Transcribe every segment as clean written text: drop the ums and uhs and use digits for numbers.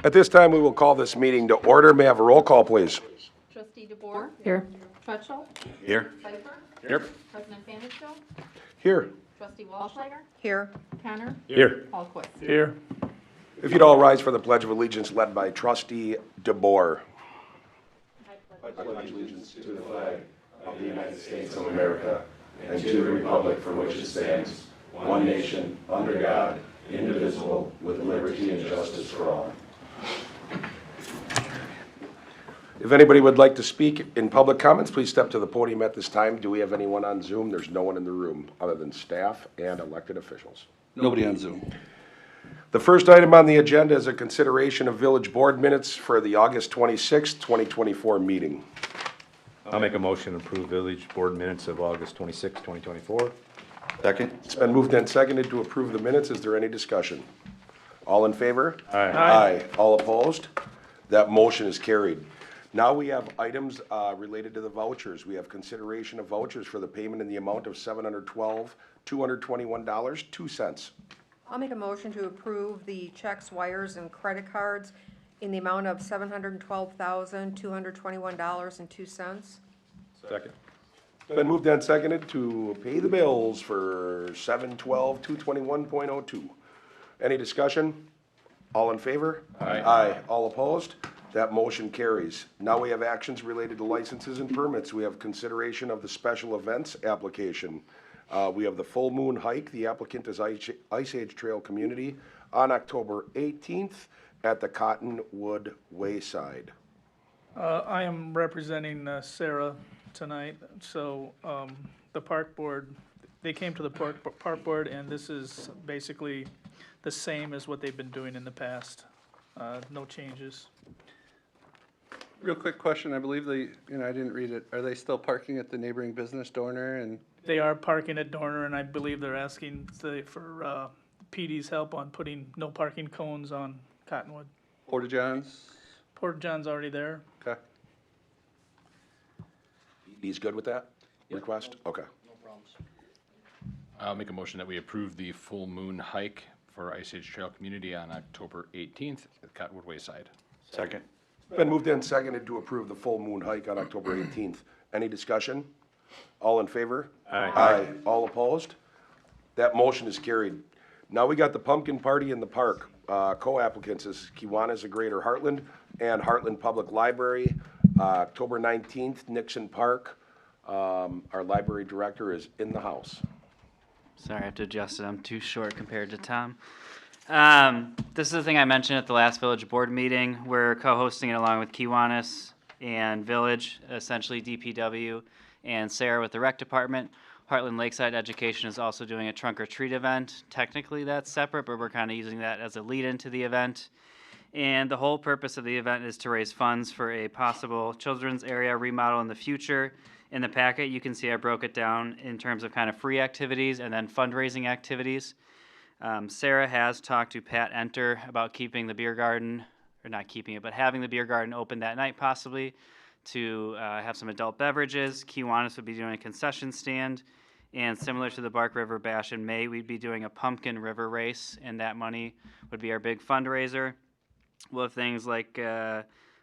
At this time, we will call this meeting to order. May I have a roll call, please? Trustee Boer. Here. Trutchell. Here. Pfeiffer. Here. President Vanderstel. Here. Trustee Walschlager. Here. Connor. Here. Hallquist. Here. If you'd all rise for the Pledge of Allegiance led by Trustee DeBoer. I pledge allegiance to the flag of the United States of America and to the republic for which it stands, one nation, under God, indivisible, with liberty and justice for all. If anybody would like to speak in public comments, please step to the podium at this time. Do we have anyone on Zoom? There's no one in the room other than staff and elected officials. Nobody on Zoom. The first item on the agenda is a consideration of village board minutes for the August 26th, 2024 meeting. I'll make a motion to approve village board minutes of August 26, 2024. Second? It's been moved and seconded to approve the minutes. Is there any discussion? All in favor? Aye. Aye. All opposed? That motion is carried. Now we have items related to the vouchers. We have consideration of vouchers for the payment in the amount of $712,221.02. I'll make a motion to approve the checks, wires, and credit cards in the amount of $712,221.02. Second. It's been moved and seconded to pay the bills for $712,221.02. Any discussion? All in favor? Aye. Aye. All opposed? That motion carries. Now we have actions related to licenses and permits. We have consideration of the special events application. We have the Full Moon Hike. The applicant is Ice Age Trail Community on October 18th at the Cottonwood Wayside. I am representing Sarah tonight, so the park board, they came to the park board, and this is basically the same as what they've been doing in the past. No changes. Real quick question, I believe I didn't read it. Are they still parking at the neighboring business Dorner and? They are parking at Dorner, and I believe they're asking for PD's help on putting no parking cones on Cottonwood. Porta Johns? Port John's already there. Okay. He's good with that request? Okay. I'll make a motion that we approve the Full Moon Hike for Ice Age Trail Community on October 18th at Cottonwood Wayside. Second. Been moved and seconded to approve the Full Moon Hike on October 18th. Any discussion? All in favor? Aye. Aye. All opposed? That motion is carried. Now we got the pumpkin party in the park. Co-applicants is Kiwanis of Greater Hartland and Hartland Public Library. October 19th, Nixon Park. Our library director is in the house. Sorry, I have to adjust it. I'm too short compared to Tom. This is the thing I mentioned at the last village board meeting. We're co-hosting it along with Kiwanis and Village, essentially DPW, and Sarah with the rec department. Hartland Lakeside Education is also doing a trunk or treat event. Technically that's separate, but we're kind of using that as a lead into the event. And the whole purpose of the event is to raise funds for a possible children's area remodel in the future. In the packet, you can see I broke it down in terms of kind of free activities and then fundraising activities. Sarah has talked to Pat Enter about keeping the beer garden, or not keeping it, but having the beer garden open that night possibly to have some adult beverages. Kiwanis would be doing a concession stand, and similar to the Bark River Bash in May, we'd be doing a pumpkin river race, and that money would be our big fundraiser. We'll have things like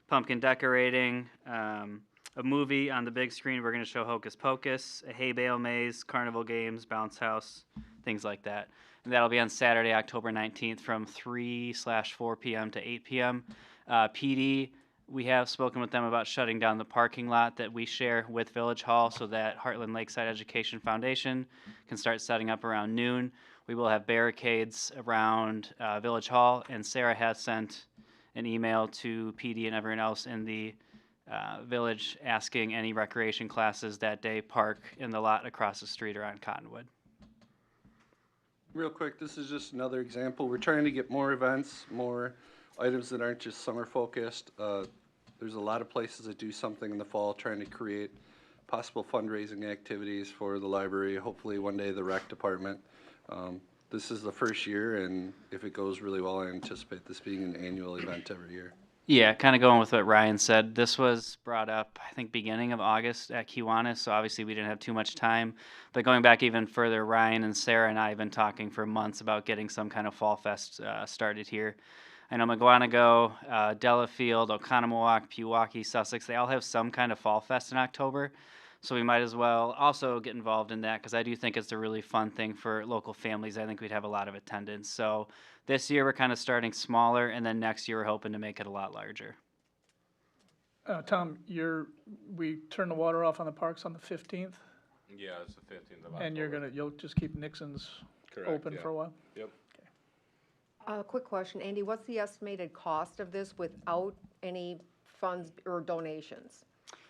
pumpkin decorating, a movie on the big screen. We're going to show Hocus Pocus, a hay bale maze, carnival games, bounce house, things like that. And that'll be on Saturday, October 19th from 3/4 p.m. to 8 p.m. PD, we have spoken with them about shutting down the parking lot that we share with Village Hall so that Hartland Lakeside Education Foundation can start setting up around noon. We will have barricades around Village Hall, and Sarah has sent an email to PD and everyone else in the village asking any recreation classes that day park in the lot across the street around Cottonwood. Real quick, this is just another example. We're trying to get more events, more items that aren't just summer focused. There's a lot of places that do something in the fall, trying to create possible fundraising activities for the library, hopefully one day the rec department. This is the first year, and if it goes really well, I anticipate this being an annual event every year. Yeah, kind of going with what Ryan said. This was brought up, I think, beginning of August at Kiwanis, so obviously we didn't have too much time. But going back even further, Ryan and Sarah and I have been talking for months about getting some kind of fall fest started here. I know McGuanago, Delafield, Oconomowoc, Pewaukee, Sussex, they all have some kind of fall fest in October. So we might as well also get involved in that because I do think it's a really fun thing for local families. I think we'd have a lot of attendance. So this year we're kind of starting smaller, and then next year we're hoping to make it a lot larger. Tom, we turn the water off on the parks on the 15th, Yeah, it's the 15th of and you'll just keep Nixon's open for a while? Yep. Quick question, Andy, what's the estimated cost of this without any funds or donations?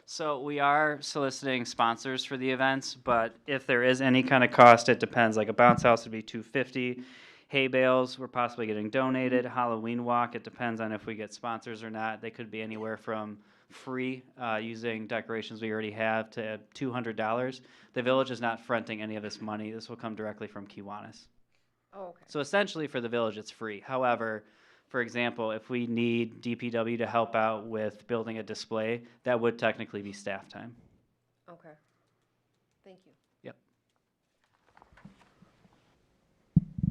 So we are soliciting sponsors for the events, but if there is any kind of cost, it depends. Like a bounce house would be $250. Hay bales, we're possibly getting donated. Halloween walk, it depends on if we get sponsors or not. They could be anywhere from free, using decorations we already have, to $200. The village is not fronting any of this money. This will come directly from Kiwanis. Oh, okay. So essentially for the village, it's free. However, for example, if we need DPW to help out with building a display, that would technically be staff time. Okay. Thank you. Yep.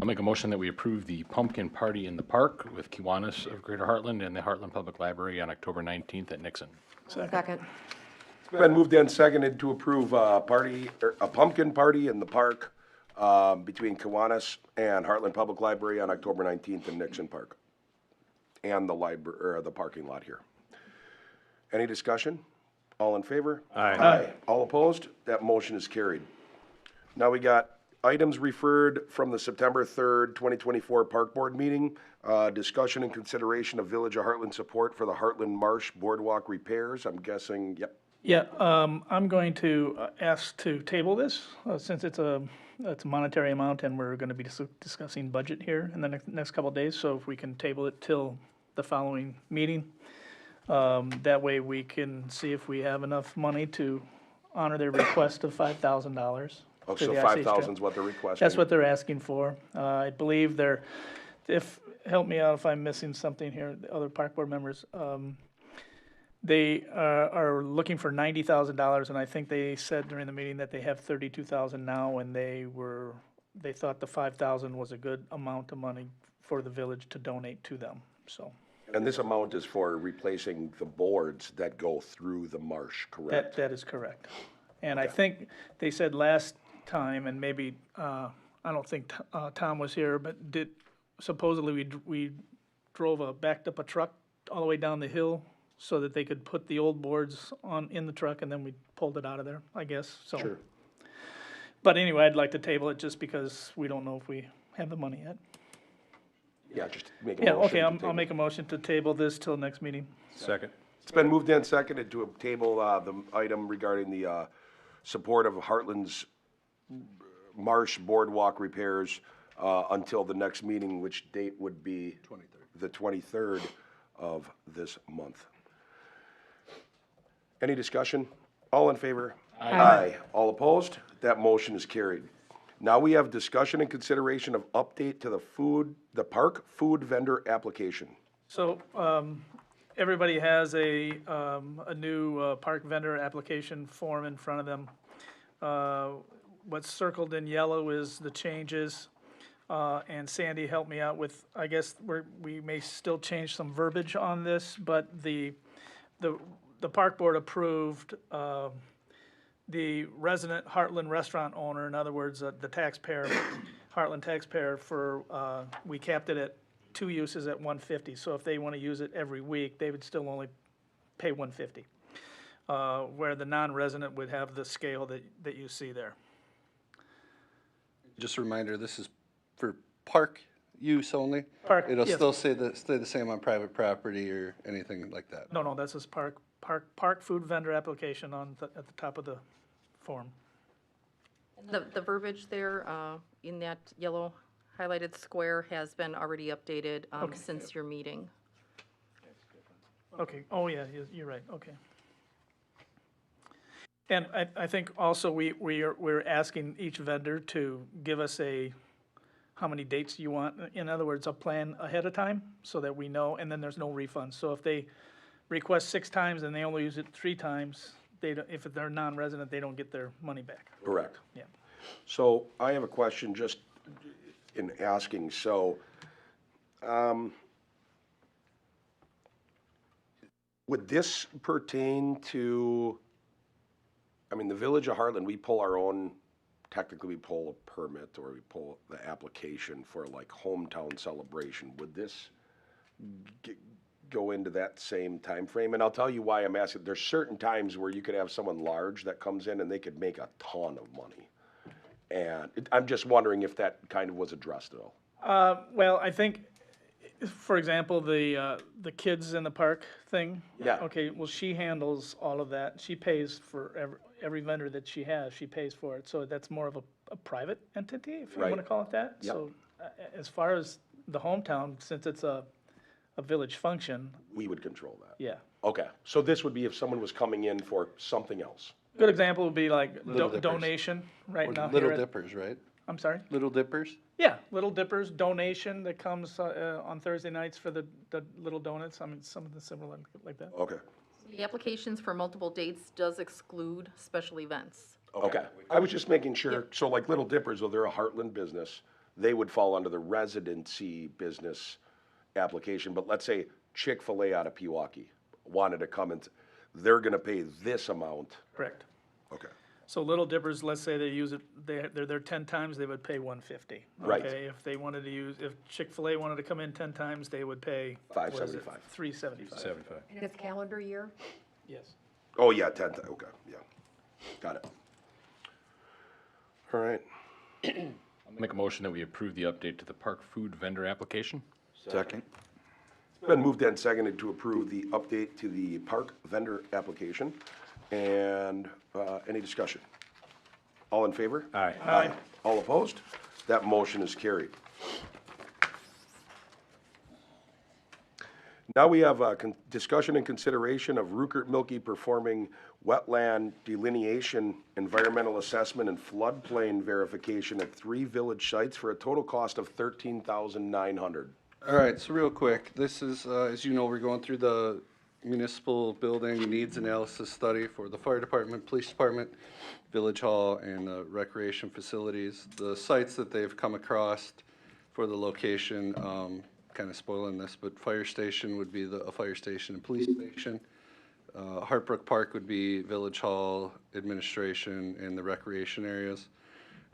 I'll make a motion that we approve the pumpkin party in the park with Kiwanis of Greater Hartland and the Hartland Public Library on October 19th at Nixon. Second. It's been moved and seconded to approve a pumpkin party in the park between Kiwanis and Hartland Public Library on October 19th in Nixon Park. And the library, or the parking lot here. Any discussion? All in favor? Aye. All opposed? That motion is carried. Now we got items referred from the September 3rd, 2024 Park Board meeting. Discussion and consideration of Village of Hartland support for the Hartland Marsh boardwalk repairs. I'm guessing, yep. Yeah, I'm going to ask to table this, since it's a monetary amount and we're gonna be discussing budget here in the next couple of days, so if we can table it till the following meeting. That way we can see if we have enough money to honor their request of $5,000. Oh, for so the 5,000 is what they're requesting? That's what they're asking for. I believe help me out if I'm missing something here, the other park board members. They are looking for $90,000, and I think they said during the meeting that they have $32,000 now, and they thought the $5,000 was a good amount of money for the village to donate to them, so. And this amount is for replacing the boards that go through the marsh, correct? That is correct. And I think they said last time, and maybe, I don't think Tom was here, but supposedly we backed up a truck all the way down the hill so that they could put the old boards in the truck, and then we pulled it out of there, I guess, so. Sure. But anyway, I'd like to table it just because we don't know if we have the money yet. Yeah, just make a Yeah, motion. okay, to I'll table. make a motion to table this till next meeting. Second. It's been moved and seconded to table the item regarding the support of Hartland's Marsh boardwalk repairs until the next meeting, which date would be? 23rd. The 23rd of this month. Any discussion? All in favor? Aye. All opposed? That motion is carried. Now we have discussion and consideration of update to the park food vendor application. So, everybody has a new park vendor application form in front of them. What's circled in yellow is the changes, and Sandy helped me out with, I guess, we may still change some verbiage on this, but the park board approved the resident Hartland restaurant owner, in other words, the taxpayer, Hartland taxpayer, we capped it at 2 uses at $150. So if they want to use it every week, they would still only pay $150. Where the non-resident would have the scale that you see there. Just a reminder, this is for park use only? Park, It'll yes. still stay the same on private property or anything like that? No, that's his park food vendor application at the top of the form. The verbiage there, in that yellow highlighted square has been already updated, Okay. since your meeting. Okay, oh yeah, you're right, okay. And I think also we're asking each vendor to give us how many dates you want, in other words, a plan ahead of time, so that we know, and then there's no refund. So if they request 6 times and they only use it 3 times, if they're non-resident, they don't get their money back. Correct. Yeah. So I have a question just in asking, so, Would this pertain to, I mean, the Village of Hartland, we pull our own, technically we pull a permit or we pull the application for like hometown celebration. Would this go into that same time frame? And I'll tell you why I'm asking. There's certain times where you could have someone large that comes in and they could make a ton of money. And I'm just wondering if that kind of was addressed at all. Well, I think, for example, the kids in the park thing. Yeah. Okay, well, she handles all of that. She pays for every vendor that she has, she pays for it. So that's more of a private entity, if you Right. want to call it that. Yep. So as far as the hometown, since it's a village function, We would control that. yeah. Okay, so this would be if someone was coming in for something else. Good example would be like Little Dippers. donation right now Little here at, Dippers, right? I'm sorry? Little Dippers? Yeah, Little Dippers donation that comes on Thursday nights for the little donuts. I mean, something similar like that. Okay, The applications for multiple dates does exclude special events. okay. I was just making sure, so like Little Dippers, well, they're a Heartland business. They would fall under the residency business application, but let's say Chick-fil-A out of Pewaukee wanted to come and, they're gonna pay this amount. Correct. Okay, So Little Dippers, let's say they use it, they're there 10 times, they would pay $150. Right. Okay, if they wanted to use, if Chick-fil-A wanted to come in 10 times, they would pay. $5.75. $3.75. 75. And it's calendar year? Yes. oh, yeah, 10, okay, yeah, got it. All right, I'll make a motion that we approve the update to the park food vendor application. Second. it's been moved and seconded to approve the update to the park vendor application. And, any discussion? All in favor? Aye. Aye. All opposed? That motion is carried. Now we have discussion and consideration of Rupert Milkie performing wetland delineation, environmental assessment, and floodplain verification at 3 village sites for a total cost of $13,900. All right, so real quick, this is, as you know, we're going through the municipal building needs analysis study for the fire department, police department, village hall, and recreation facilities. The sites that they've come across for the location, kind of spoiling this, but fire station would be a fire station and police station. Hartbrook Park would be village hall, administration, and the recreation areas.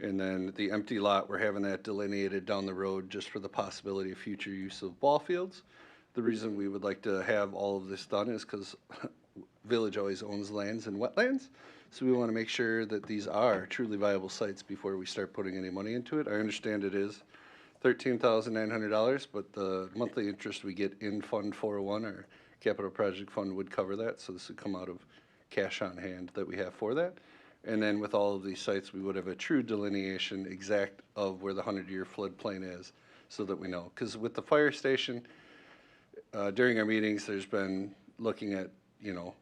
And then the empty lot, we're having that delineated down the road just for the possibility of future use of ball fields. The reason we would like to have all of this done is because village always owns lands and wetlands. So we want to make sure that these are truly viable sites before we start putting any money into it. I understand it is $13,900, but the monthly interest we get in Fund 401 or Capital Project Fund would cover that. So this would come out of cash on hand that we have for that. And then with all of these sites, we would have a true delineation exact of where the 100-year floodplain is so that we know. Because with the fire station, during our meetings, there's been looking at, you know,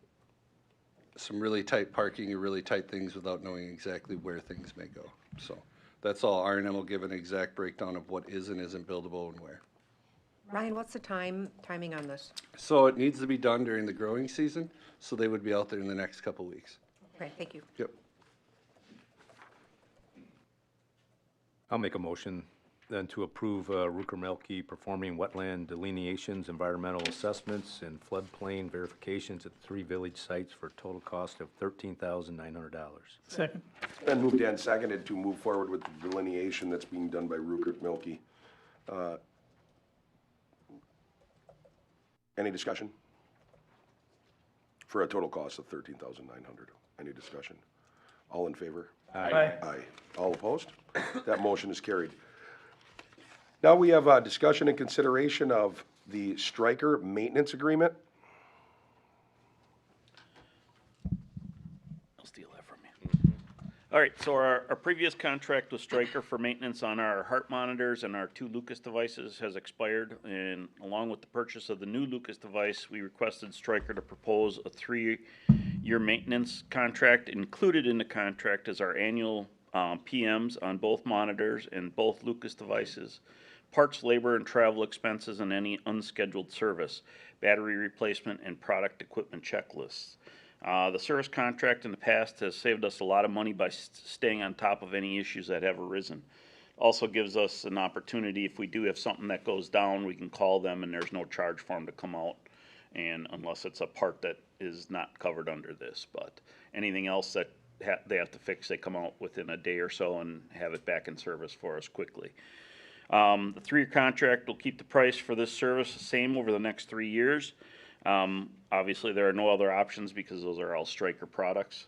some really tight parking and really tight things without knowing exactly where things may go. So that's all. R&M will give an exact breakdown of what is and isn't buildable and where. Ryan, what's the timing on this? So it needs to be done during the growing season, so they would be out there in the next couple weeks. Okay, thank you. Yep. I'll make a motion then to approve Rupert Milkie performing wetland delineations, environmental assessments, and floodplain verifications at 3 village sites for a total cost of $13,900. Second. It's been moved and seconded to move forward with the delineation that's being done by Rupert Milkie. Any discussion? For a total cost of $13,900. Any discussion? All in favor? Aye. Aye. All opposed? That motion is carried. Now we have discussion and consideration of the striker maintenance agreement. I'll steal that from you. All right, so our previous contract with Stryker for maintenance on our heart monitors and our 2 Lucas devices has expired, and along with the purchase of the new Lucas device, we requested Stryker to propose a 3-year maintenance contract. Included in the contract is our annual PMs on both monitors and both Lucas devices, parts, labor, and travel expenses, and any unscheduled service, battery replacement, and product equipment checklists. The service contract in the past has saved us a lot of money by staying on top of any issues that have arisen. Also gives us an opportunity, if we do have something that goes down, we can call them and there's no charge for them to come out and unless it's a part that is not covered under this, but anything else that they have to fix, they come out within a day or so and have it back in service for us quickly. The 3-year contract will keep the price for this service the same over the next 3 years. Obviously, there are no other options because those are all Stryker products.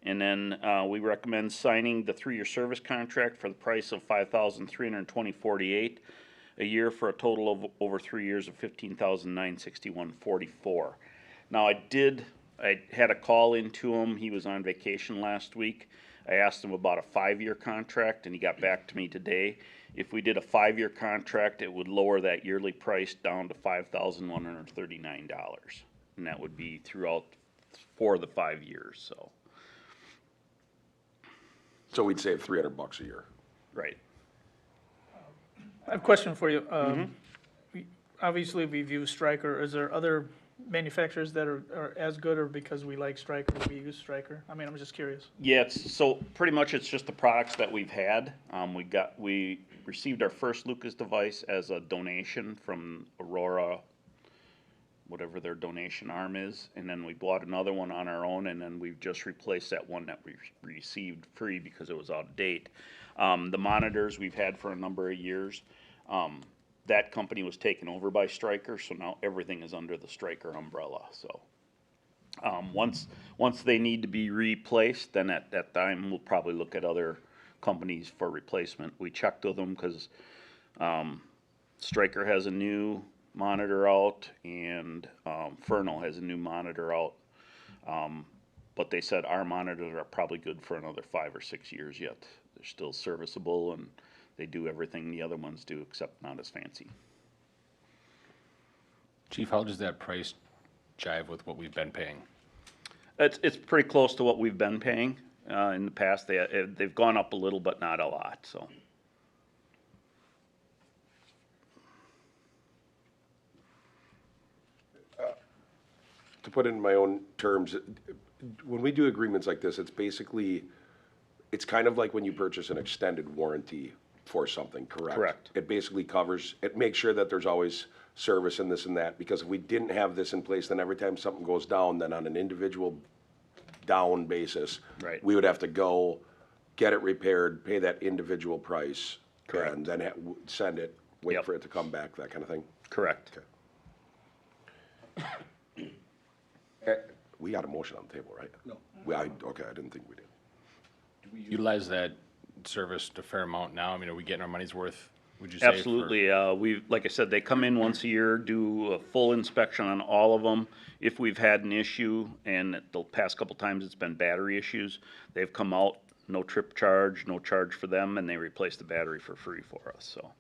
And then we recommend signing the 3-year service contract for the price of $5,320.48 a year for a total of over 3 years of $15,961.44. Now, I had a call into him. He was on vacation last week. I asked him about a 5-year contract, and he got back to me today. If we did a 5-year contract, it would lower that yearly price down to $5,139, and that would be throughout for the 5 years. So we'd save $300 a year. Right. I have a question for you. Obviously, we've used Stryker. Is there other manufacturers that are as good, or because we like Stryker, we use Stryker? I mean, I'm just curious. Yeah, so pretty much it's just the products that we've had. We received our first Lucas device as a donation from Aurora, whatever their donation arm is, and then we bought another one on our own, and then we've just replaced that one that we received free because it was out of date. The monitors we've had for a number of years. That company was taken over by Stryker, so now everything is under the Stryker umbrella. So once they need to be replaced, then at that time we'll probably look at other companies for replacement. We checked with them because Stryker has a new monitor out, and Fernal has a new monitor out. But they said our monitors are probably good for another 5 or 6 years yet. They're still serviceable, and they do everything the other ones do, except not as fancy. Chief, how does that price jive with what we've been paying? It's pretty close to what we've been paying in the past. They've gone up a little, but not a lot. So. To put it in my own terms, when we do agreements like this, it's kind of like when you purchase an extended warranty for something, correct? Correct. It basically it makes sure that there's always service and this and that, because if we didn't have this in place, then every time something goes down, then on an individual down basis, Right. we would have to go get it repaired, pay that individual price, Correct. and then send it, wait Yep. for it to come back, that kind of thing. Correct. We got a motion on the table, right? No. Okay, I didn't think we did. Do we utilize that service a fair amount now? I mean, are we getting our money's worth, would you say? Absolutely. Like I said, they come in once a year, do a full inspection on all of them. If we've had an issue, and the past couple times it's been battery issues, they've come out, no trip charge, no charge for them, and they replace the battery for free for us, so.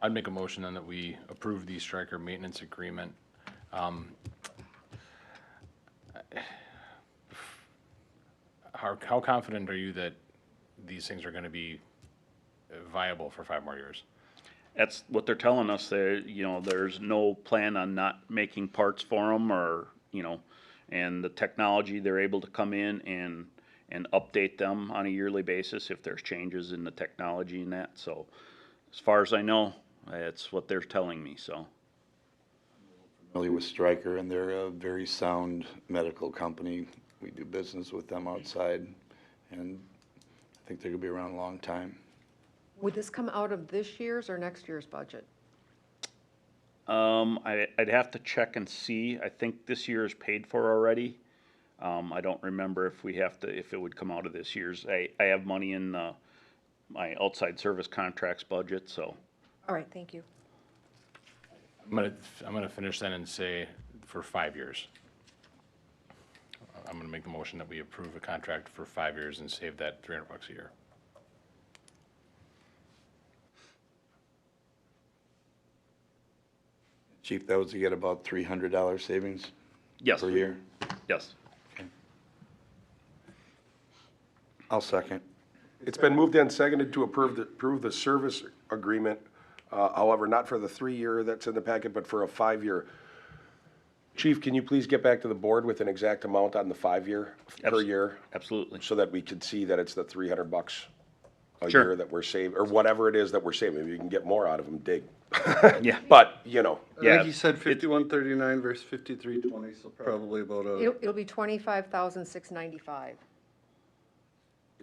I'd make a motion then that we approve the Stryker maintenance agreement. How confident are you that these things are gonna be viable for 5 more years? That's what they're telling us. There's no plan on not making parts for them, or, and the technology, they're able to come in and update them on a yearly basis if there's changes in the technology and that. So as far as I know, that's what they're telling me, so. Familiar with Stryker, and they're a very sound medical company. We do business with them outside, and I think they're gonna be around a long time. Would this come out of this year's or next year's budget? I'd have to check and see. I think this year is paid for already. I don't remember if it would come out of this year's. I have money in my outside service contracts budget, so. All right, thank you. I'm gonna finish then and say for 5 years. I'm gonna make the motion that we approve a contract for 5 years and save that $300 a year. Chief, that was to get about $300 savings Yes. per year? Yes. I'll second. It's been moved and seconded to approve the service agreement, however, not for the 3-year that's in the packet, but for a 5-year. Chief, can you please get back to the board with an exact amount on the 5-year, per year? Absolutely. So that we could see that it's the $300 a Sure. year that we're saving, or whatever it is that we're saving. Maybe you can get more out of them, dig. Yeah. But, you know, I Yeah, think he said 5139 versus 5320, so probably about a, It'll be 25,695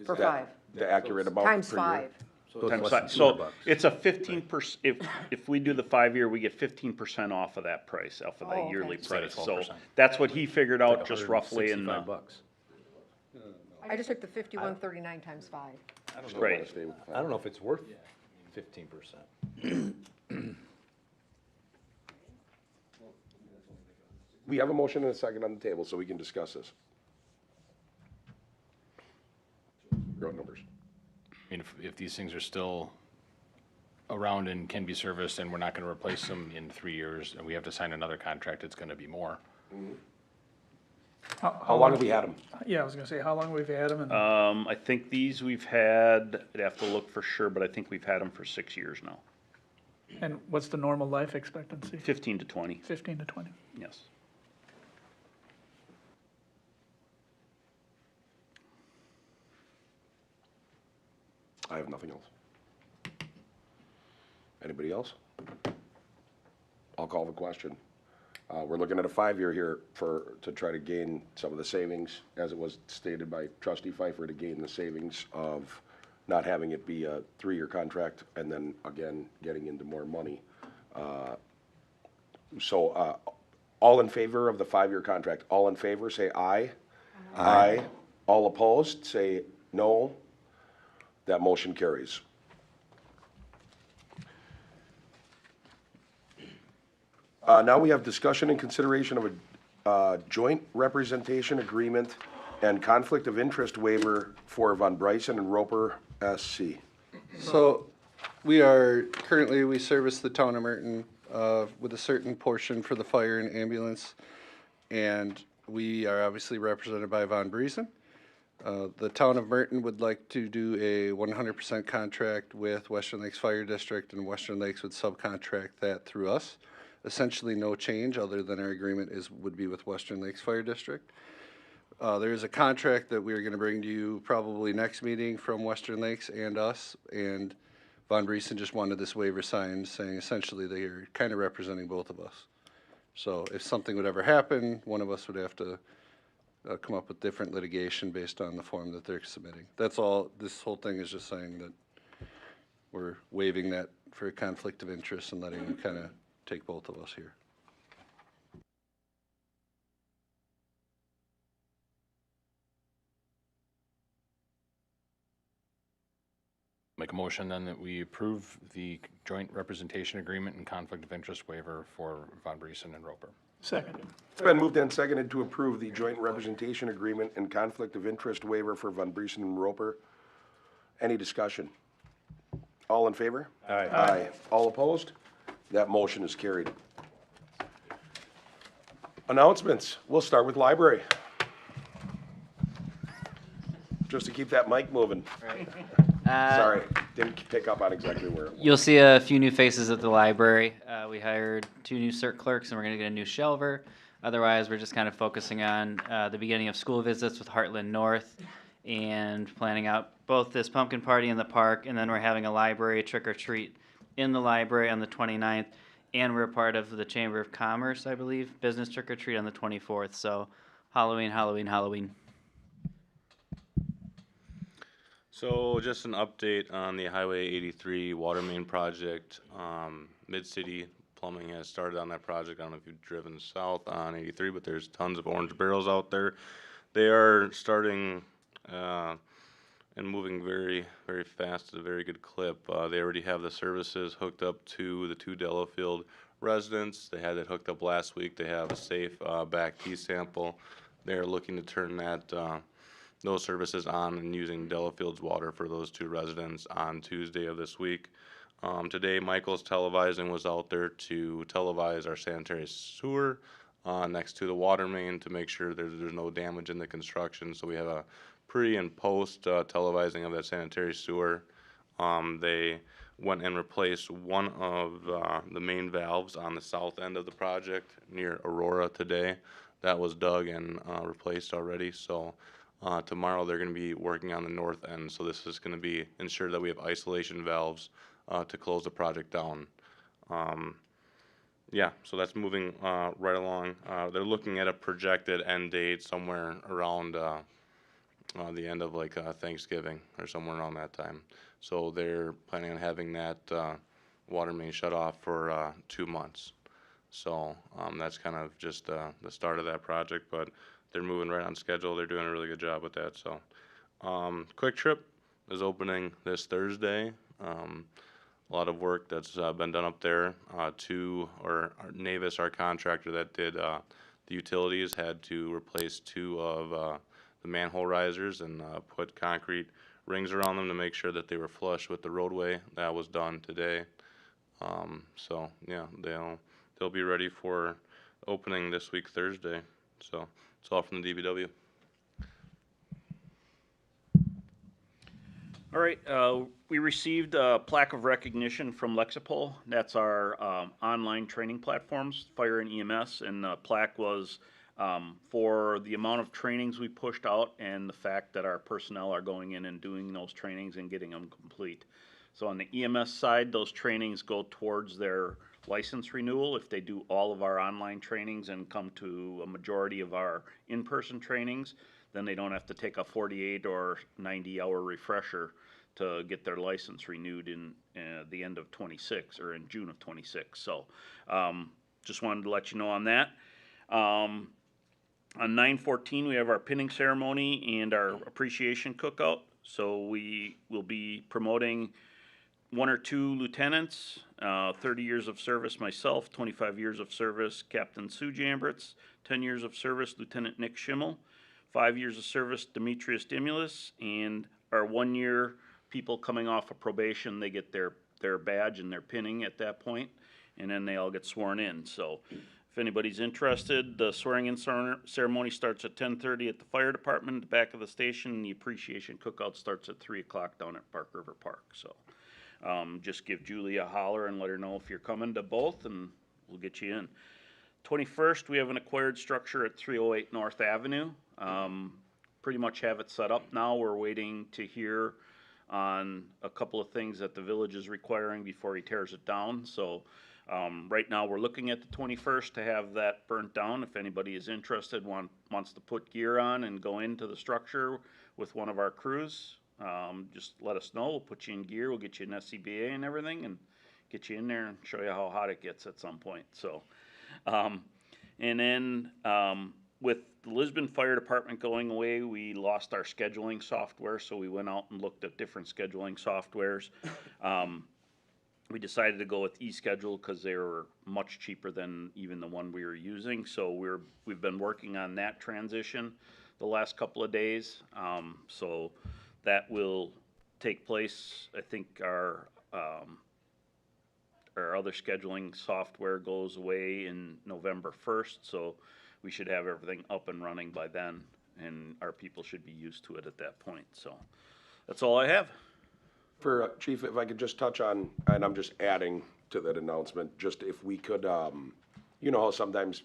for that 5, the accurate amount times per year? 5. So Times it's five. less than So $200. it's a 15%, if we do the 5-year, we get 15% off of that price, off of Oh, that okay. yearly Instead of price. So 12%. that's what he figured out just roughly in, $165. I just took the 5139 times 5. Still Right. wanna stay with I don't know if it's worth 15%. We have a motion and a second on the table, so we can discuss this. Road numbers. I mean, if these things are still around and can be serviced and we're not gonna replace them in 3 years and we have to sign another contract, it's gonna be more. How long have we had them? Yeah, I was gonna say, how long we've had them, and I think these we've had, I'd have to look for sure, but I think we've had them for 6 years now. and what's the normal life expectancy? 15 to 20, 15 to 20. yes. I have nothing else. Anybody else? I'll call the question. We're looking at a 5-year here to try to gain some of the savings, as it was stated by Trustee Pfeiffer, to gain the savings of not having it be a 3-year contract, and then again, getting into more money. So, all in favor of the 5-year contract, all in favor, say aye. Aye. All opposed, say no. That motion carries. Now we have discussion and consideration of a joint representation agreement and conflict of interest waiver for Von Bryson and Roper SC. so we service the town of Merton, with a certain portion for the fire and ambulance. And we are obviously represented by Von Briesen. The town of Merton would like to do a 100% contract with Western Lakes Fire District, and Western Lakes would subcontract that through us. Essentially no change, other than our agreement would be with Western Lakes Fire District. There is a contract that we are gonna bring to you probably next meeting from Western Lakes and us, and Von Briesen just wanted this waiver signed, saying essentially they are kind of representing both of us. So if something would ever happen, one of us would have to come up with different litigation based on the form that they're submitting. That's all, this whole thing is just saying that we're waiving that for a conflict of interest and letting them kind of take both of us here. Make a motion then that we approve the joint representation agreement and conflict of interest waiver for Von Briesen and Roper. Second. It's been moved and seconded to approve the joint representation agreement and conflict of interest waiver for Von Briesen and Roper. Any discussion? All in favor? Aye. Aye. All opposed? That motion is carried. Announcements. We'll start with library. Just to keep that mic moving. Sorry, didn't pick up on exactly where it was. You'll see a few new faces at the library. We hired 2 new cert clerks, and we're gonna get a new shelver. Otherwise, we're just kind of focusing on the beginning of school visits with Hartland North and planning out both this pumpkin party in the park, and then we're having a library trick or treat in the library on the 29th. And we're a part of the Chamber of Commerce, I believe, business trick or treat on the 24th. So Halloween, Halloween, Halloween. So just an update on the Highway 83 water main project. Mid-City Plumbing has started on that project. I don't know if you've driven south on 83, but there's tons of orange barrels out there. They are starting and moving very, very fast at a very good clip. They already have the services hooked up to the 2 Delafield residents. They had it hooked up last week. They have a safe back key sample. They're looking to turn that those services on and using Delafield's water for those 2 residents on Tuesday of this week. Today, Michael's televising was out there to televise our sanitary sewer next to the water main to make sure there's no damage in the construction. So we have a pre and post televising of that sanitary sewer. They went and replaced one of the main valves on the south end of the project near Aurora today. That was dug and replaced already. So tomorrow they're going to be working on the north end. So this is going to be ensure that we have isolation valves to close the project down. Yeah, so that's moving right along. They're looking at a projected end date somewhere around the end of like Thanksgiving or somewhere around that time. So they're planning on having that water main shut off for 2 months. So that's kind of just the start of that project, but they're moving right on schedule. They're doing a really good job with that. So Quick Trip is opening this Thursday. A lot of work that's been done up there. Navis, our contractor that did the utilities, had to replace 2 of the manhole risers and put concrete rings around them to make sure that they were flush with the roadway. That was done today. So yeah, they'll be ready for opening this week Thursday. So it's all from the DBW. All right, we received a plaque of recognition from Lexipol. That's our online training platforms, fire and EMS, and the plaque was for the amount of trainings we pushed out and the fact that our personnel are going in and doing those trainings and getting them complete. So on the EMS side, those trainings go towards their license renewal. If they do all of our online trainings and come to a majority of our in-person trainings, then they don't have to take a 48 or 90-hour refresher to get their license renewed in the end of 26 or in June of 26. So just wanted to let you know on that. On 9/14, we have our pinning ceremony and our appreciation cookout. So we will be promoting 1 or 2 lieutenants, 30 years of service myself, 25 years of service Captain Sue Jambritz, 10 years of service Lieutenant Nick Schimmel, 5 years of service Demetrius Dimulus, and our 1 year people coming off of probation, they get their badge and their pinning at that point, and then they all get sworn in. So if anybody's interested, the swearing-in ceremony starts at 10:30 at the fire department, at the back of the station. The appreciation cookout starts at 3 o'clock down at Park River Park. So just give Julie a holler and let her know if you're coming to both, and we'll get you in. 21st, we have an acquired structure at 308 North Avenue. Pretty much have it set up now. We're waiting to hear on a couple of things that the village is requiring before he tears it down. So right now we're looking at the 21st to have that burnt down. If anybody is interested, wants to put gear on and go into the structure with one of our crews, just let us know. We'll put you in gear. We'll get you an SCBA and everything and get you in there and show you how hot it gets at some point. So, and then with the Lisbon Fire Department going away, we lost our scheduling software, so we went out and looked at different scheduling softwares. We decided to go with eSchedule because they were much cheaper than even the one we were using. So we've been working on that transition the last couple of days. So that will take place. I think our other scheduling software goes away in November 1st, so we should have everything up and running by then, and our people should be used to it at that point. So that's all I have. For Chief, if I could just touch on, and I'm just adding to that announcement, just if we could, you know how sometimes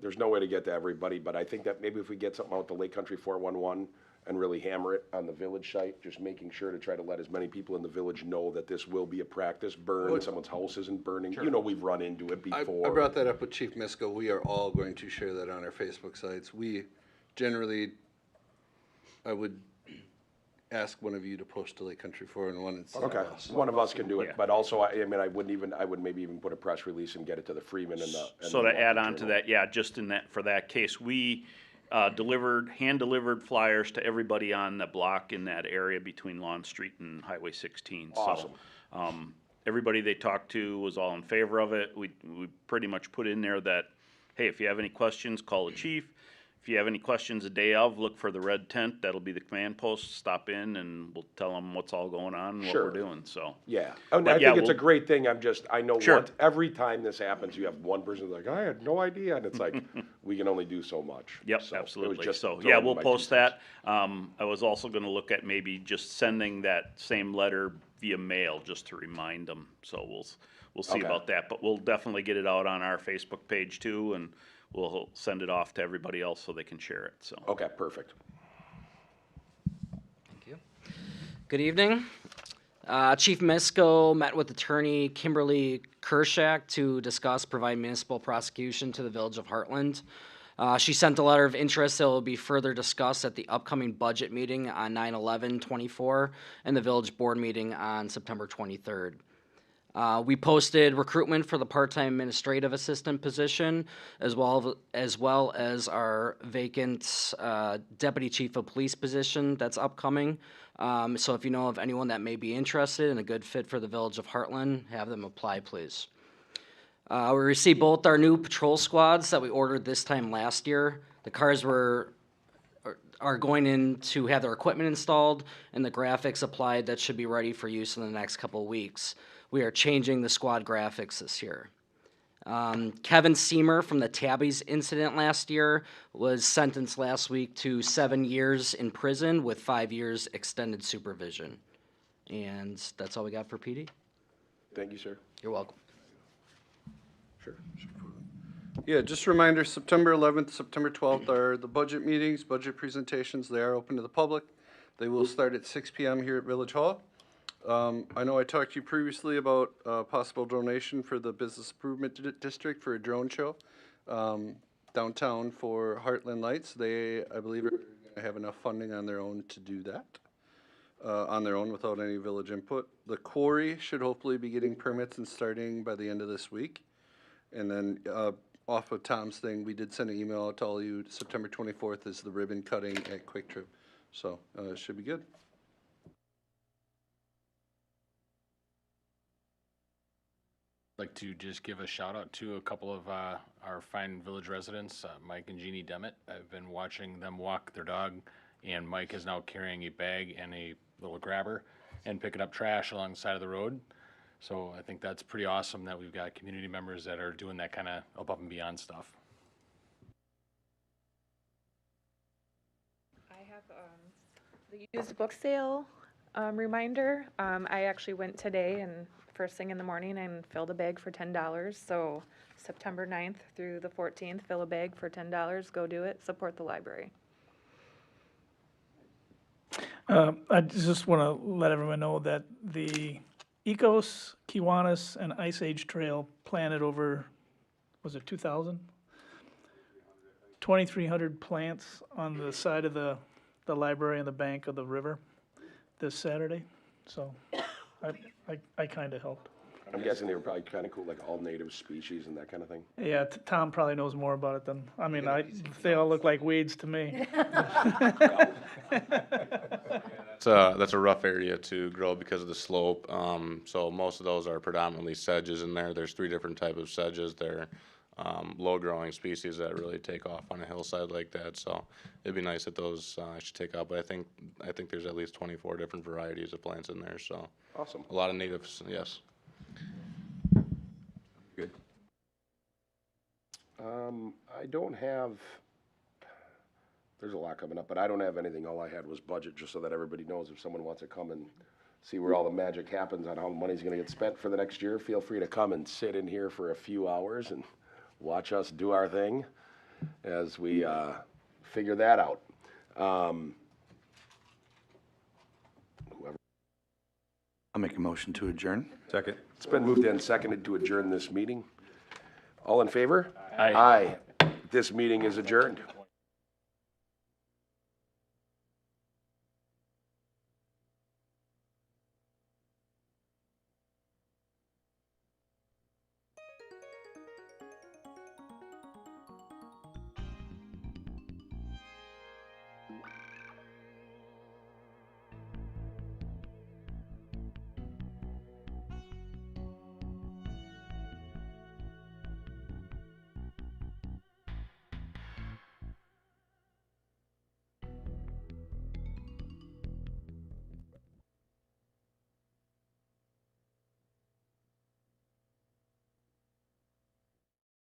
there's no way to get to everybody, but I think that maybe if we get something out to Lake Country 411 and really hammer it on the village site, just making sure to try to let as many people in the village know that this will be a practice burn, someone's house isn't burning. You know, we've run into it before. I brought that up with Chief Misko. We are all going to share that on our Facebook sites. We generally, I would ask one of you to post to Lake Country 411 and send Okay, us. one of us can do it, Yeah. but also, I mean, I would maybe even put a press release and get it to the Freeman and the. So to add on to that, yeah, just in that, for that case, we hand-delivered flyers to everybody on the block in that area between Lawn Street and Highway 16. Awesome. So, everybody they talked to was all in favor of it. We pretty much put in there that, hey, if you have any questions, call the chief. If you have any questions the day of, look for the red tent. That'll be the command post. Stop in and we'll tell them what's all going on and what Sure. we're doing, so. Yeah, and But I yeah, think it's a we'll- great thing, I know Sure. every time this happens, you have one person like, I had no idea, and it's like, we can only do so much. Yep, So, it was absolutely. just So, throwing yeah, in we'll my post 2 cents. that. I was also gonna look at maybe just sending that same letter via mail, just to remind them. So we'll see Okay. about that, but we'll definitely get it out on our Facebook page too, and we'll send it off to everybody else so they can share it, so. Okay, perfect. Thank you. Good evening. Chief Misko met with attorney Kimberly Kershak to discuss provide municipal prosecution to the Village of Hartland. She sent a letter of interest that will be further discussed at the upcoming budget meeting on 9/11/24 and the village board meeting on September 23rd. We posted recruitment for the part-time administrative assistant position, as well as our vacant deputy chief of police position that's upcoming. So if you know of anyone that may be interested and a good fit for the Village of Hartland, have them apply, please. We received both our new patrol squads that we ordered this time last year. The cars are going in to have their equipment installed and the graphics applied that should be ready for use in the next couple of weeks. We are changing the squad graphics this year. Kevin Seamer from the Tabbies incident last year was sentenced last week to 7 years in prison with 5 years extended supervision. And that's all we got for PD. Thank you, sir. You're welcome. Sure. Yeah, just a reminder, September 11th, September 12th are the budget meetings, budget presentations. They are open to the public. They will start at 6 PM here at Village Hall. I know I talked to you previously about possible donation for the Business Improvement District for a drone show downtown for Hartland Lights. They, I believe, are going to have enough funding on their own to do that, on their own without any village input. The quarry should hopefully be getting permits and starting by the end of this week. And then off of Tom's thing, we did send an email out to all you. September 24th is the ribbon cutting at Quick Trip. So it should be good. Like to just give a shout out to a couple of our fine village residents, Mike and Jeannie Demet. I've been watching them walk their dog, and Mike is now carrying a bag and a little grabber and picking up trash along the side of the road. So I think that's pretty awesome that we've got community members that are doing that kind of above and beyond stuff. I have the used book sale reminder. I actually went today and first thing in the morning and filled a bag for $10. So September 9th through the 14th, fill a bag for $10. Go do it. Support the library. I just want to let everyone know that the Ecos, Kiwanis, and Ice Age Trail planted over, was it 2,000? 2,300 plants on the side of the library and the bank of the river this Saturday. So I kind of helped. I'm guessing they were probably kind of cool, like all native species and that kind of thing. Yeah, Tom probably knows more about it than, I mean, they all look like weeds to me. That's a rough area to grow because of the slope. So most of those are predominantly sedges in there. There's 3 different types of sedges. They're low-growing species that really take off on a hillside like that. So it'd be nice if those should take off. But I think there's at least 24 different varieties of plants in there. So Awesome. a lot of natives, yes. Good. I don't have, there's a lot coming up, but I don't have anything. All I had was budget, just so that everybody knows if someone wants to come and see where all the magic happens on how money's gonna get spent for the next year, feel free to come and sit in here for a few hours and watch us do our thing as we figure that out. I'll make a motion to adjourn. Second. It's been moved and seconded to adjourn this meeting. All in favor? Aye. Aye. This meeting is adjourned.